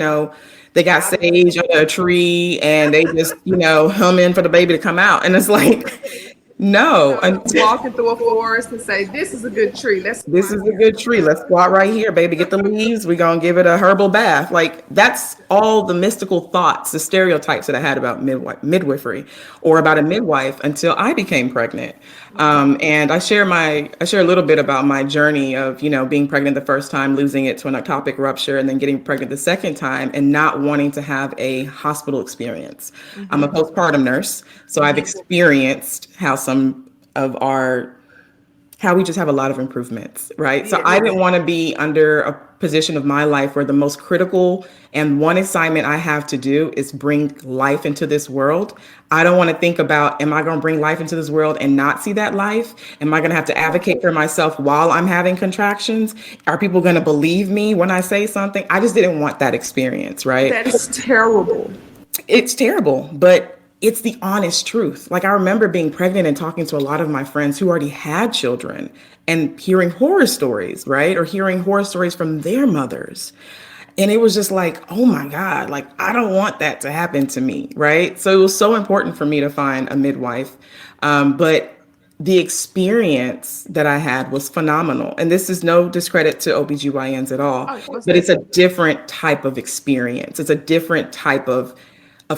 Speaker 1: got
Speaker 2: Out of their
Speaker 1: sage under a tree and they just, humming for the baby to come out. And it's like, no.
Speaker 2: walking through a forest and say, "This is a good tree. Let's
Speaker 1: This
Speaker 2: squat
Speaker 1: is a
Speaker 2: here."
Speaker 1: good tree. Let's squat right here, baby. Get the leaves. We're going to give it a herbal bath. Like, that's all the mystical thoughts, the stereotypes that I had about midwifery or about a midwife until I became pregnant. And I share a little bit about my journey of, being pregnant the first time, losing it to an ectopic rupture, and then getting pregnant the second time and not wanting to have a hospital experience. I'm a
Speaker 2: Mm-hmm.
Speaker 1: postpartum nurse, so I've
Speaker 2: Mm-hmm.
Speaker 1: experienced of our how we just have a lot of improvements, right? So I
Speaker 2: Yes.
Speaker 1: didn't want to be under a position of my life where the most critical and one assignment I have to do is bring life into this world. I don't want to think about, am I going to bring life into this world and not see that life? Am I going to have to advocate for myself while I'm having contractions? Are people going to believe me when I say something? I just didn't want that experience, right?
Speaker 2: That is terrible.
Speaker 1: It's terrible, but it's the honest truth. Like I remember being pregnant and talking to a lot of my friends who already had children and hearing horror stories, right? Or hearing horror stories from their mothers. And it was just like, oh my God, like I don't want that to happen to me, right? So it was so important for me to find a midwife. But the experience that I had was phenomenal. And this is no discredit to OBGYNs at all,
Speaker 2: Oh, most
Speaker 1: but it's a
Speaker 2: definitely.
Speaker 1: different type of experience. It's a different type of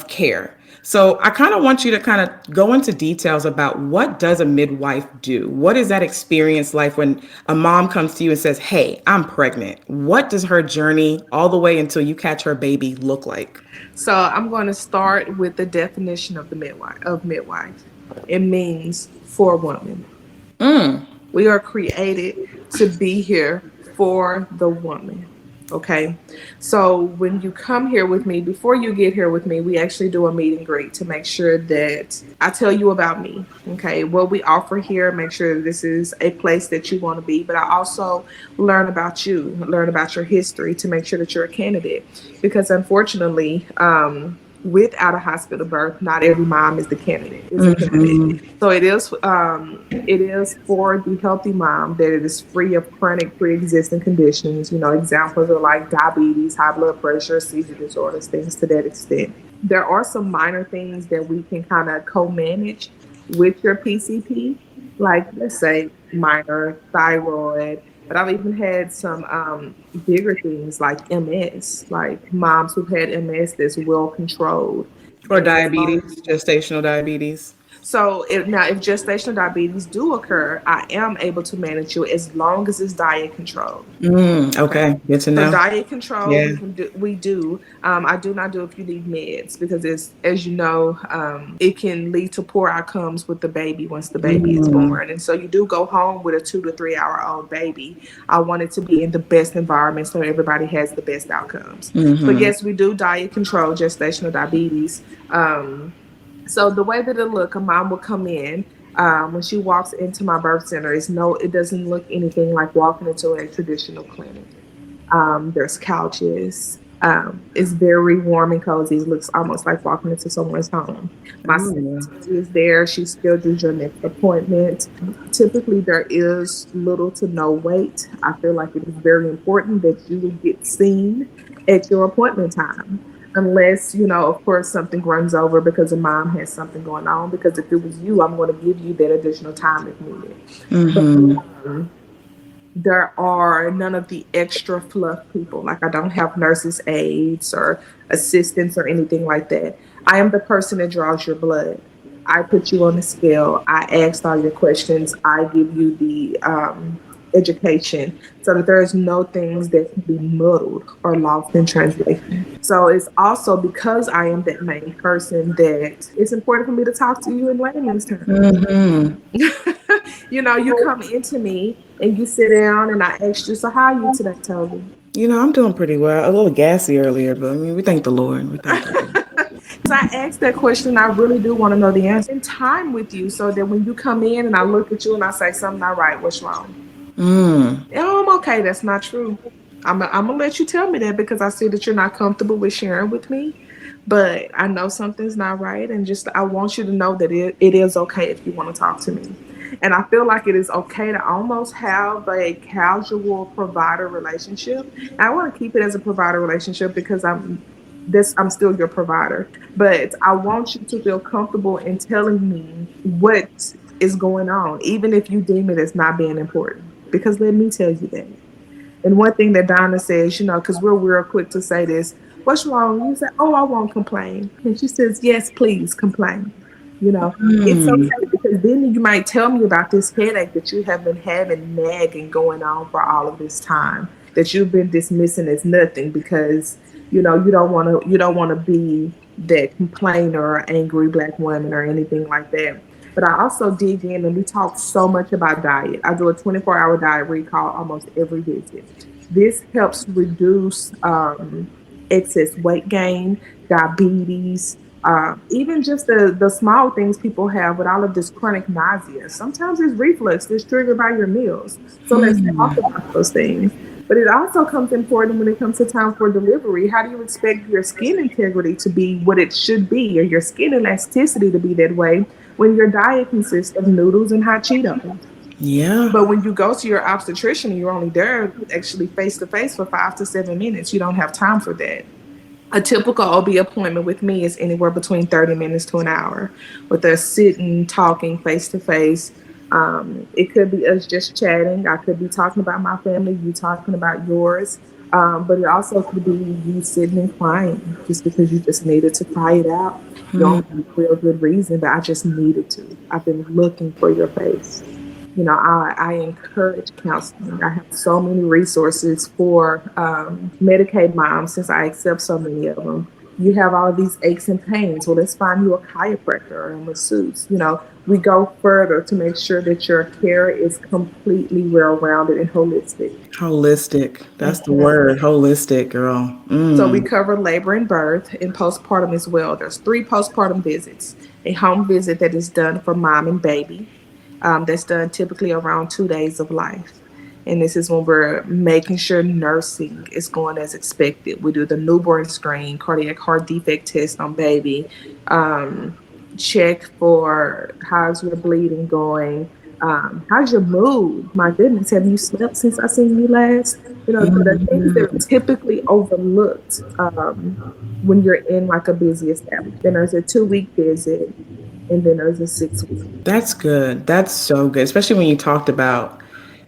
Speaker 1: care. So I kind of want you to kind of go into details about what does a midwife do? What is that experience like when a mom comes to you and says, "Hey, I'm pregnant." What does her journey all the way until you catch her baby look like?
Speaker 2: So I'm going to start with the definition of the midwife. It means for woman. We are created to be here for the woman. Okay. So when you come here with me, before you get here with me, we actually do a meet and greet to make sure that I tell you about me. Okay. What we offer here, make sure that this is a place that you want to be. But I also learn about you, learn about your history to make sure that you're a candidate. Because unfortunately, without a hospital birth, not every mom is the candidate, is a candidate. So it is for the healthy mom that it is free of chronic pre-existing conditions. You know, examples are like diabetes, high blood pressure, seizure disorders, things to that extent. There are some minor things that we can kind of co-manage with your PCP, like let's say minor thyroid. But I've even had some bigger things like MS, like moms who've had MS that's well controlled.
Speaker 1: Or
Speaker 2: And as long
Speaker 1: diabetes, gestational diabetes?
Speaker 2: so if gestational diabetes do occur, I am able to manage you as long as it's diet controlled. Okay.
Speaker 1: Okay, good to
Speaker 2: So
Speaker 1: know.
Speaker 2: diet control,
Speaker 1: Yeah.
Speaker 2: we do. I do not do if you need meds because it's, as you know, it can lead to poor outcomes with the baby once the baby is born. And so you do go home with a 2 to 3 hour old baby. I want it to be in the best environment so everybody has the best outcomes. But yes, we do diet control gestational diabetes. So the way that it look, a mom will come in. When she walks into my birth center, it doesn't look anything like walking into a traditional clinic. There's couches. It's very warm and cozy. It looks almost like walking into someone's home. My
Speaker 1: Oh,
Speaker 2: secretary is there. She schedules your next appointment. Typically, there is little to no wait. I feel like it is very important that you will get seen at your appointment time. Unless, of course, something runs over because a mom has something going on. Because if it was you, I'm going to give you that additional time if needed. But there are none of the extra fluff people. Like I don't have nurses aides or assistants or anything like that. I am the person that draws your blood. I put you on the scale. I ask all your questions. I give you the education so that there's no things that can be muddled or lost in translation. So it's also because I am that main person that it's important for me to talk to you in layman's terms. You come into me and you sit down and I ask you, so how are you today, Toby?
Speaker 1: I'm doing pretty well. A little gassy earlier, but I mean, we thank the Lord. We thank the Lord.
Speaker 2: As I ask that question, I really do want to know the answer. In time with you so that when you come in and I look at you and I say something not right, what's wrong? Oh, I'm okay. That's not true. I'm gonna let you tell me that because I see that you're not comfortable with sharing with me. But I know something's not right, and just I want you to know that it is okay if you want to talk to me. And I feel like it is okay to almost have a casual provider relationship. And I want to keep it as a provider relationship because I'm still your provider. But I want you to feel comfortable in telling me what is going on, even if you deem it as not being important. Because let me tell you that. And one thing that Donna says, because we're real quick to say this, what's wrong? You say, oh, I won't complain. And she says, yes, please complain. It's okay because then you might tell me about this headache that you have been having nagging going on for all of this time that you've been dismissing as nothing because you don't want to be that complainer or angry black woman or anything like that. But I also dig in and we talk so much about diet. I do a 24-hour diet recall almost every visit. This helps reduce excess weight gain, diabetes, even just the small things people have with all of this chronic nausea. Sometimes it's reflux that's triggered by your meals. So let's talk about those things. But it also comes important when it comes to time for delivery. How do you expect your skin integrity to be what it should be, or your skin elasticity to be that way, when your diet consists of noodles and hot Cheetos?
Speaker 1: Yeah.
Speaker 2: But when you go to your obstetrician and you're only there actually face to face for 5 to 7 minutes, you don't have time for that. A typical OB appointment with me is anywhere between 30 minutes to an hour, with us sitting, talking face to face. It could be us just chatting. I could be talking about my family, you talking about yours. But it also could be you sitting and crying just because you just needed to cry it out. You don't have a real good reason, but I just needed to. I've been looking for your face. I encourage counseling. I have so many resources for Medicaid moms, since I accept so many of them. You have all of these aches and pains. Well, let's find you a chiropractor or a masseuse. We go further to make sure that your care is completely well-rounded and holistic.
Speaker 1: Holistic. That's the word. Holistic, girl.
Speaker 2: So we cover labor and birth and postpartum as well. There's 3 postpartum visits. A home visit that is done for mom and baby. That's done typically around 2 days of life. And this is when we're making sure nursing is going as expected. We do the newborn screen, cardiac heart defect test on baby, check for how's your bleeding going, how's your mood. My goodness, have you slept since I seen you last? The things that are typically overlooked when you're in like a busy establishment. Then there's a 2-week visit, and then there's a 6-week.
Speaker 1: That's good. That's so good, especially when you talked about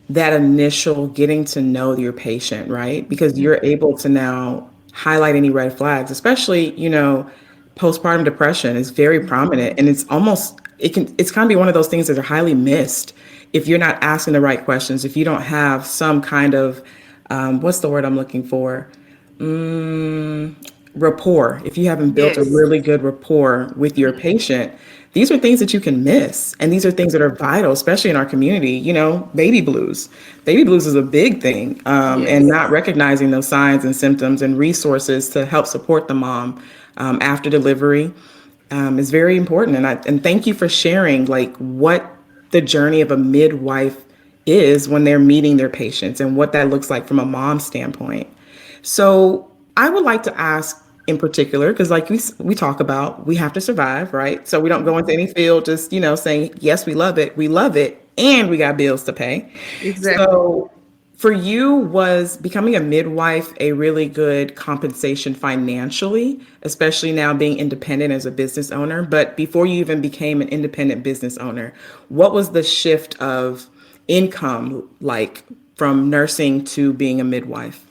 Speaker 1: that initial getting to know your patient, right? Because you're able to now highlight any red flags, especially, postpartum depression is very prominent, and it's kind of be one of those things that are highly missed if you're not asking the right questions, if you don't have some kind of, what's the word I'm looking for? Rapport. If you haven't built a
Speaker 2: Yes.
Speaker 1: really good rapport with your patient, these are things that you can miss. And these are things that are vital, especially in our community. Baby blues. Baby blues is a big thing. And
Speaker 2: Yes.
Speaker 1: not recognizing those signs and symptoms and resources to help support the mom after delivery is very important. And thank you for sharing like what the journey of a midwife is when they're meeting their patients and what that looks like from a mom standpoint. So I would like to ask in particular, because like we talk about, we have to survive, right? So we don't go into any field just, saying, yes, we love it, and we got bills to pay.
Speaker 2: Exactly.
Speaker 1: So for you, was becoming a midwife a really good compensation financially, especially now being independent as a business owner? But before you even became an independent business owner, what was the shift of income like from nursing to being a midwife?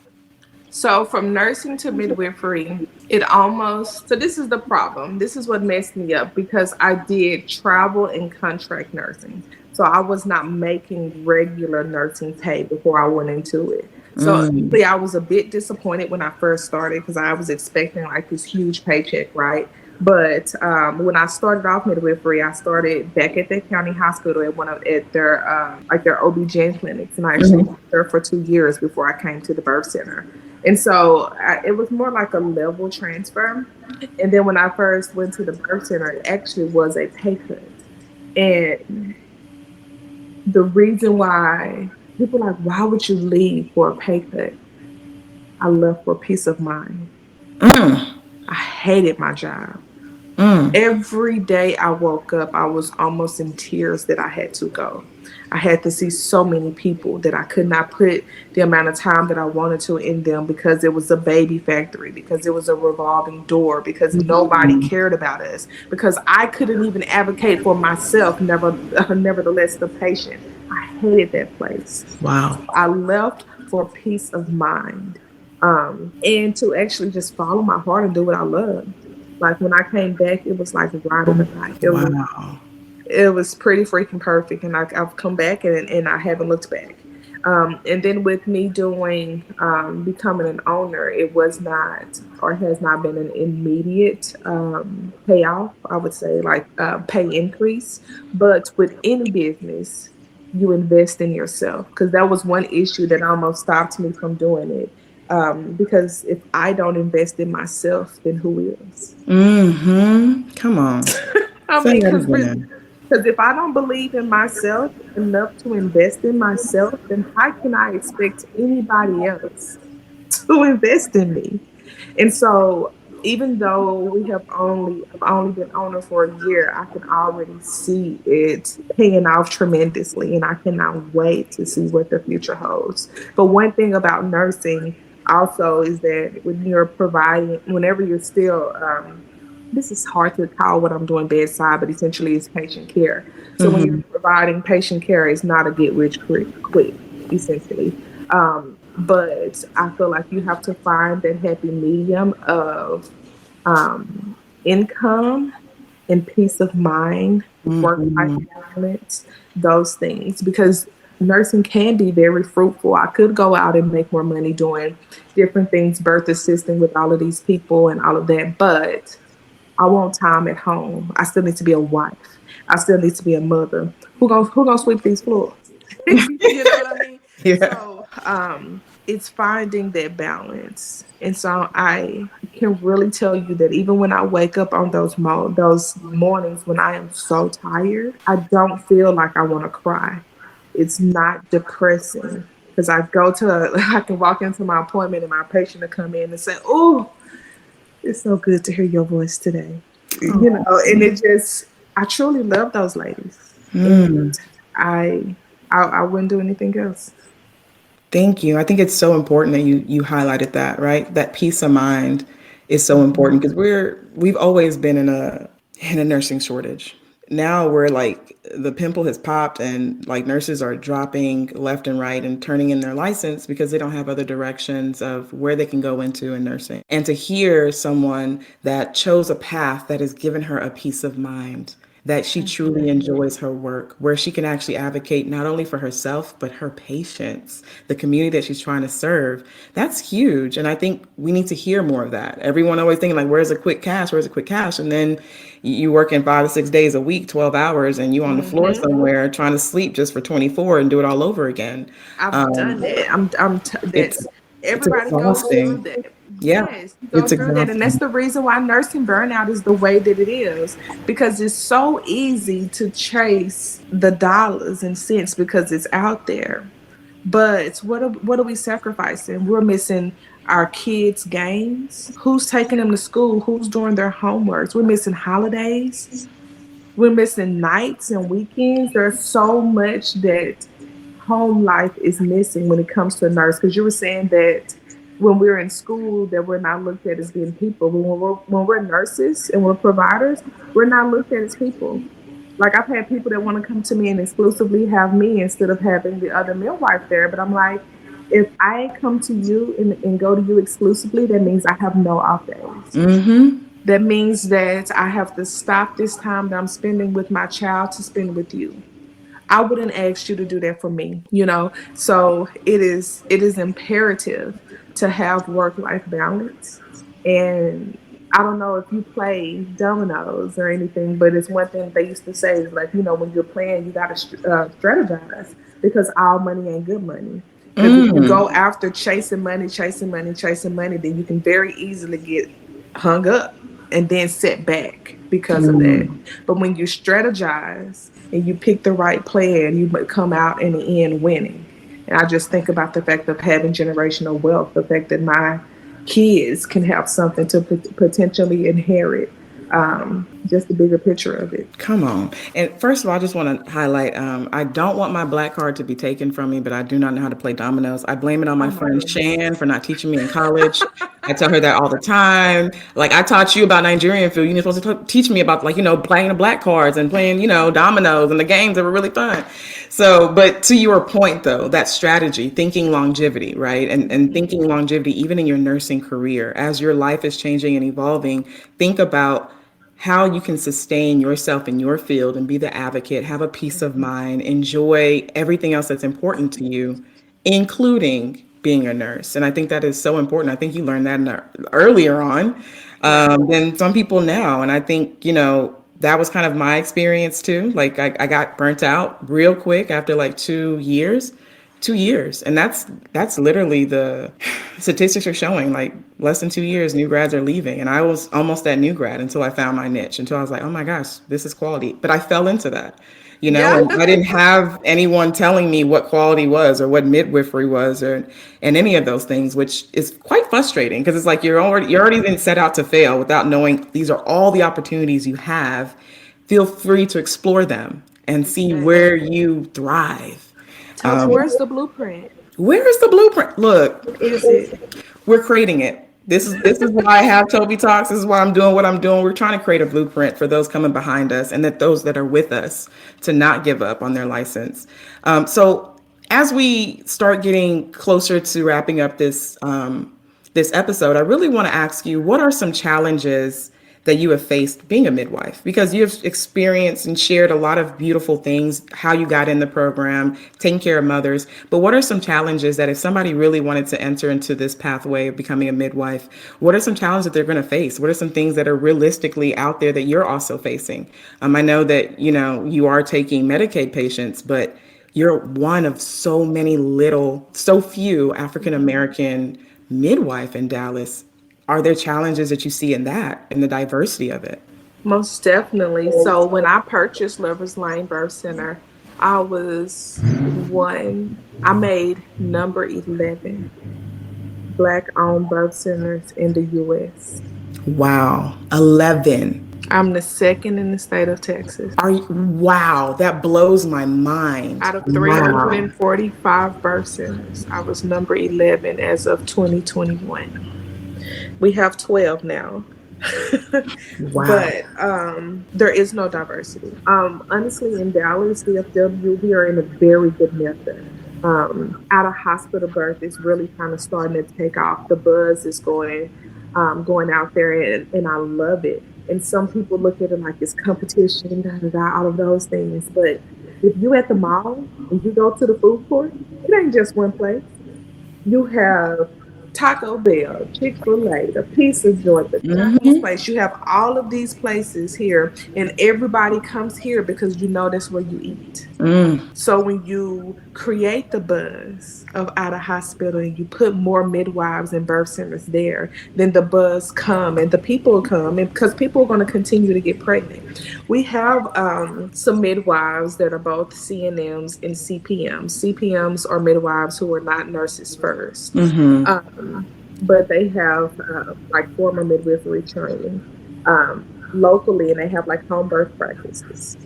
Speaker 2: So from nursing to midwifery, so this is the problem. This is what messed me up, because I did travel and contract nursing. So I was not making regular nursing pay before I went into it. So really, I was a bit disappointed when I first started, because I was expecting like this huge paycheck, right? But when I started off midwifery, I started back at the county hospital at their OB-GYN clinics, and I actually worked there for 2 years before I came to the birth center. And so it was more like a level transfer. And then when I first went to the birth center, it actually was a pay cut. And the reason why people are like, why would you leave for a pay cut? I left for peace of mind. I hated my job. Every day I woke up, I was almost in tears that I had to go. I had to see so many people that I could not put the amount of time that I wanted to in them, because it was a baby factory, because it was a revolving door, because nobody cared about us, because I couldn't even advocate for myself, nevertheless the patient. I hated that place.
Speaker 1: Wow.
Speaker 2: I left for peace of mind, and to actually just follow my heart and do what I love. Like when I came back, it was like riding a bike.
Speaker 1: Wow.
Speaker 2: It was pretty freaking perfect, and I've come back and I haven't looked back. And then with me doing becoming an owner, it was not or has not been an immediate payoff. I would say like pay increase, but with any business, you invest in yourself, because that was one issue that almost stopped me from doing it. Because if I don't invest in myself, then who is?
Speaker 1: Come on.
Speaker 2: I
Speaker 1: Say
Speaker 2: mean,
Speaker 1: that
Speaker 2: because
Speaker 1: again.
Speaker 2: Because if I don't believe in myself enough to invest in myself, then how can I expect anybody else to invest in me? And so, even though I've only been owner for a year, I can already see it paying off tremendously, and I cannot wait to see what the future holds. But one thing about nursing also is that whenever you're still, this is hard to call what I'm doing bedside, but essentially it's patient care. So when you're
Speaker 1: Mm-hmm.
Speaker 2: providing patient care, it's not a get rich quick, essentially. But I feel like you have to find that happy medium of um, income and peace of mind, work life
Speaker 1: Mm-hmm.
Speaker 2: balance, those things, because nursing can be very fruitful. I could go out and make more money doing different things, birth assisting with all of these people and all of that, but I want time at home. I still need to be a wife. I still need to be a mother. Who gonna sweep these floors? You know what I mean?
Speaker 1: Yeah.
Speaker 2: So it's finding that balance. And so I can really tell you that even when I wake up on those mornings when I am so tired, I don't feel like I want to cry. It's not depressing because I can walk into my appointment and my patient will come in and say, "Oh, it's so good to hear your voice today." And I truly love those ladies. And I, I wouldn't do anything else.
Speaker 1: Thank you. I think it's so important that you highlighted that, right? That peace of mind is so important because we've always been in a nursing shortage. Now we're like the pimple has popped and like nurses are dropping left and right and turning in their license because they don't have other directions of where they can go into in nursing. And to hear someone that chose a path that has given her a peace of mind, that she truly enjoys her work, where she can actually advocate not only for herself, but her patients, the community that she's trying to serve. That's huge. And I think we need to hear more of that. Everyone always thinking like, where's a quick cash? Where's a quick cash? And then you working 5 to 6 days a week, 12 hours, and you on the floor
Speaker 2: Hmm.
Speaker 1: somewhere trying to sleep just for 24 and do it all over again.
Speaker 2: I've done
Speaker 1: Um,
Speaker 2: that.
Speaker 1: it's,
Speaker 2: That's
Speaker 1: it's
Speaker 2: everybody goes through
Speaker 1: exhausting.
Speaker 2: that.
Speaker 1: Yeah,
Speaker 2: Yes, you go
Speaker 1: it's
Speaker 2: through that, and that's
Speaker 1: exhausting.
Speaker 2: the reason why nursing burnout is the way that it is, because it's so easy to chase the dollars and cents because it's out there. But what are we sacrificing? We're missing our kids' games. Who's taking them to school? Who's doing their homeworks? We're missing holidays. We're missing nights and weekends. There's so much that home life is missing when it comes to a nurse. Because you were saying that when we're in school, that we're not looked at as being people. But when we're nurses and we're providers, we're not looked at as people. Like I've had people that want to come to me and exclusively have me instead of having the other midwife there. But I'm like, if I come to you and go to you exclusively, that means I have no off days. That means that I have to stop this time that I'm spending with my child to spend with you. I wouldn't ask you to do that for me. So it is imperative to have work life balance. And I don't know if you play dominoes or anything, but it's one thing they used to say is like, when you're playing, you got to strategize because all money ain't good money. Because if you go after chasing money, chasing money, chasing money, then you can very easily get hung up and then set back because of that. But when you strategize and you pick the right plan, you come out in the end winning. And I just think about the fact of having generational wealth, the fact that my kids can have something to potentially inherit. Just the bigger picture of it.
Speaker 1: Come on. And first of all, I just want to highlight I don't want my black card to be taken from me, but I do not know how to play dominoes. I blame it on
Speaker 2: Oh
Speaker 1: my
Speaker 2: my
Speaker 1: friend
Speaker 2: goodness.
Speaker 1: Shan for not teaching me in college. I tell her that all the time. Like, I taught you about Nigerian food. You're supposed to teach me about, like, playing the black cards and playing, dominoes and the games that were really fun. So, but to your point, though, that strategy, thinking longevity, right? And thinking longevity, even in your nursing career, as your life is changing and evolving, think about how you can sustain yourself in your field and be the advocate, have a peace of mind, enjoy everything else that's important to you, including being a nurse. And I think that is so important. I think you learned that earlier on
Speaker 2: Right.
Speaker 1: than some people now. And I think, that was kind of my experience too. Like I got burnt out real quick after like 2 years 2 years. And that's literally the statistics are showing, like less than 2 years, new grads are leaving. And I was almost that new grad until I found my niche, until I was like, oh my gosh, this is quality. But I fell into that,
Speaker 2: Yeah.
Speaker 1: and I didn't have anyone telling me what quality was or what midwifery was or and any of those things, which is quite frustrating because it's like you're already been set out to fail without knowing these are all the opportunities you have. Feel free to explore them and see where you thrive.
Speaker 2: Toby, where's the blueprint?
Speaker 1: Where is the blueprint? Look,
Speaker 2: What is it?
Speaker 1: we're creating it. This is why I have Toby Talks. This is why I'm doing what I'm doing. We're trying to create a blueprint for those coming behind us and that those that are with us to not give up on their license. So as we start getting closer to wrapping up this episode, I really want to ask you, what are some challenges that you have faced being a midwife? Because you have experienced and shared a lot of beautiful things, how you got in the program, taking care of mothers. But what are some challenges that if somebody really wanted to enter into this pathway of becoming a midwife, what are some challenges that they're going to face? What are some things that are realistically out there that you're also facing? I know that, you are taking Medicaid patients, but you're one of so few African American midwife in Dallas. Are there challenges that you see in that and the diversity of it?
Speaker 2: Most definitely. So when I purchased Lover's Lane Birth Center, I was I made number 11 Black-owned birth centers in the U.S.
Speaker 1: Wow, 11.
Speaker 2: I'm the second in the state of Texas.
Speaker 1: Wow, that blows my mind.
Speaker 2: Out of
Speaker 1: Wow.
Speaker 2: 345 birth centers, I was number 11 as of 2021. We have 12 now.
Speaker 1: Wow.
Speaker 2: But there is no diversity. Honestly, in Dallas, DFW, we are in a very good method. Out of hospital birth is really kind of starting to take off. The buzz is going out there, and I love it. And some people look at it like it's competition, all of those things. But if you at the mall and you go to the food court, it ain't just one place. You have Taco Bell, Chick-fil-A, the Pizza Joint, the Chinese place. You have all of these places here, and everybody comes here because that's where you eat. So when you create the buzz of out of hospital and you put more midwives and birth centers there, then the buzz come and the people come, and because people are going to continue to get pregnant. We have some midwives that are both CNMs and CPMs. CPMs are midwives who are not nurses first. But they have like former midwifery training locally, and they have like home birth practices.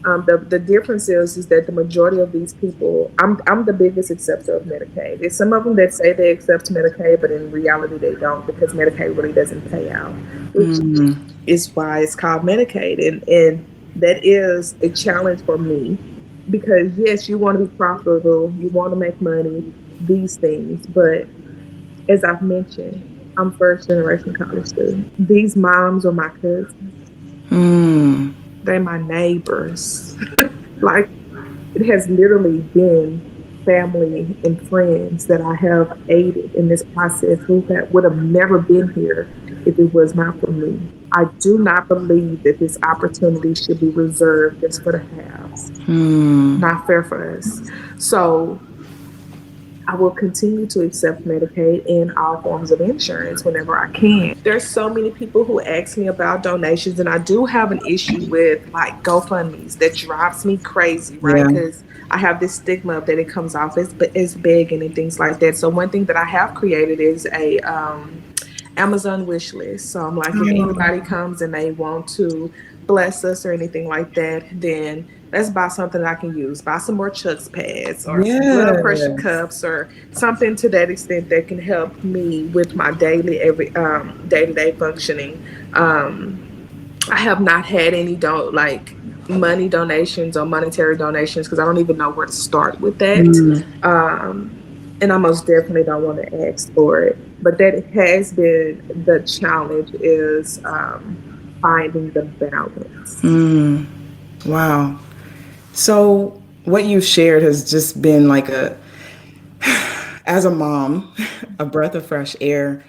Speaker 2: The difference is that the majority of these people, I'm the biggest acceptor of Medicaid. There's some of them that say they accept Medicaid, but in reality they don't, because Medicaid really doesn't pay out, which is why it's called Medicaid. And that is a challenge for me, because yes, you want to be profitable, you want to make money, these things, but as I've mentioned, I'm first generation college student. These moms are my cousins. They're my neighbors. Like, it has literally been family and friends that I have aided in this process who would have never been here if it was not for me. I do not believe that this opportunity should be reserved just for the haves. Not fair for us. So I will continue to accept Medicaid and all forms of insurance whenever I can. There's so many people who ask me about donations, and I do have an issue with like GoFundMe's that drives me crazy, right? Because I have this stigma that it comes off as begging and things like that. So one thing that I have created is a Amazon wish list. So I'm like, if anybody comes and they want to bless us or anything like that, then let's buy something that I can use. Buy some more Chuck's pads or some blood pressure cups or something to that extent that can help me with my day-to-day functioning. I have not had any money donations or monetary donations because I don't even know where to start with that. And I most definitely don't want to ask for it. But that has been the challenge, is finding the balance.
Speaker 1: Wow. So what you've shared has just been like as a mom, a breath of fresh air,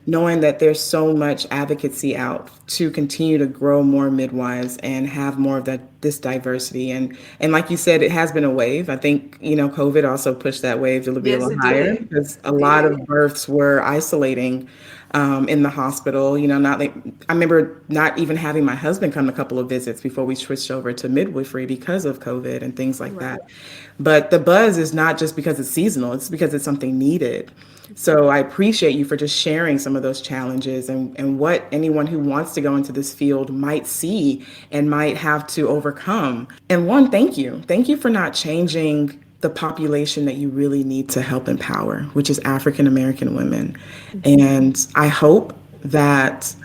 Speaker 1: knowing that there's so much advocacy out to continue to grow more midwives and have more of this diversity. And like you said, it has been a wave. I think, COVID also pushed that wave to be a
Speaker 2: Yes,
Speaker 1: little
Speaker 2: it
Speaker 1: higher
Speaker 2: did.
Speaker 1: because a
Speaker 2: It
Speaker 1: lot
Speaker 2: did.
Speaker 1: of births were isolating in the hospital. Not like I remember not even having my husband come a couple of visits before we switched over to midwifery because of COVID and things like
Speaker 2: Right.
Speaker 1: that. But the buzz is not just because it's seasonal, it's because it's something needed. So I appreciate you for just sharing some of those challenges and what anyone who wants to go into this field might see and might have to overcome. And one, thank you. Thank you for not changing the population that you really need to help empower, which is African American women. And I hope that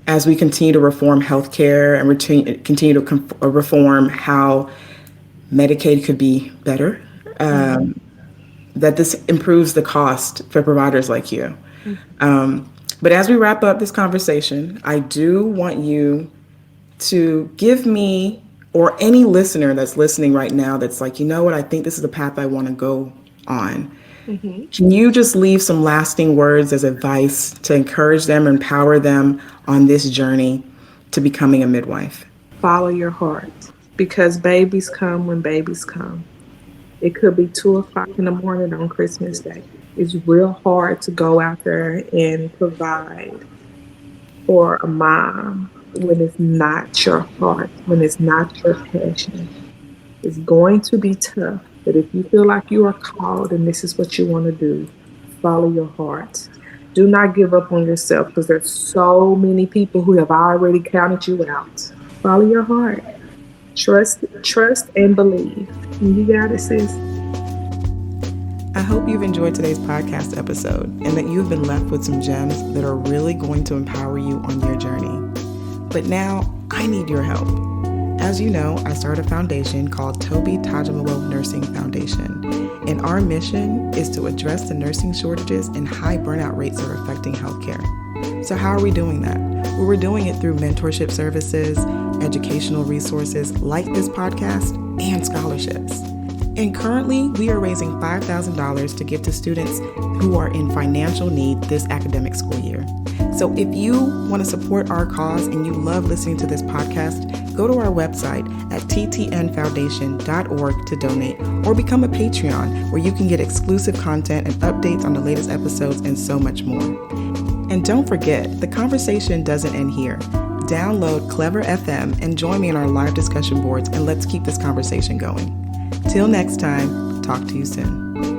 Speaker 1: as we continue to reform healthcare and continue to reform how Medicaid could be better, that this improves the cost for providers like you. But as we wrap up this conversation, I do want you to give me, or any listener that's listening right now that's like, you know what, I think this is the path I want to go on. Can you just leave some lasting words as advice to encourage them, empower them on this journey to becoming a midwife?
Speaker 2: Follow your heart, because babies come when babies come. It could be 2 o'clock in the morning on Christmas Day. It's real hard to go out there and provide for a mom when it's not your heart, when it's not your passion. It's going to be tough, but if you feel like you are called and this is what you want to do, follow your heart. Do not give up on yourself, because there's so many people who have already counted you out. Follow your heart. Trust and believe. You got it, sis.
Speaker 1: I hope you've enjoyed today's podcast episode and that you've been left with some gems that are really going to empower you on your journey. But now I need your help. As you know, I started a foundation called TobiTalks Nursing Foundation, and our mission is to address the nursing shortages and high burnout rates that are affecting healthcare. So how are we doing that? Well, we're doing it through mentorship services, educational resources like this podcast, and scholarships. And currently, we are raising $5,000 to give to students who are in financial need this academic school year. So if you want to support our cause and you love listening to this podcast, go to our website at ttnfoundation.org to donate, or become a Patreon where you can get exclusive content and updates on the latest episodes and so much more. And don't forget, the conversation doesn't end here. Download Clever FM and join me in our live discussion boards, and let's keep this conversation going. Till next time, talk to you soon.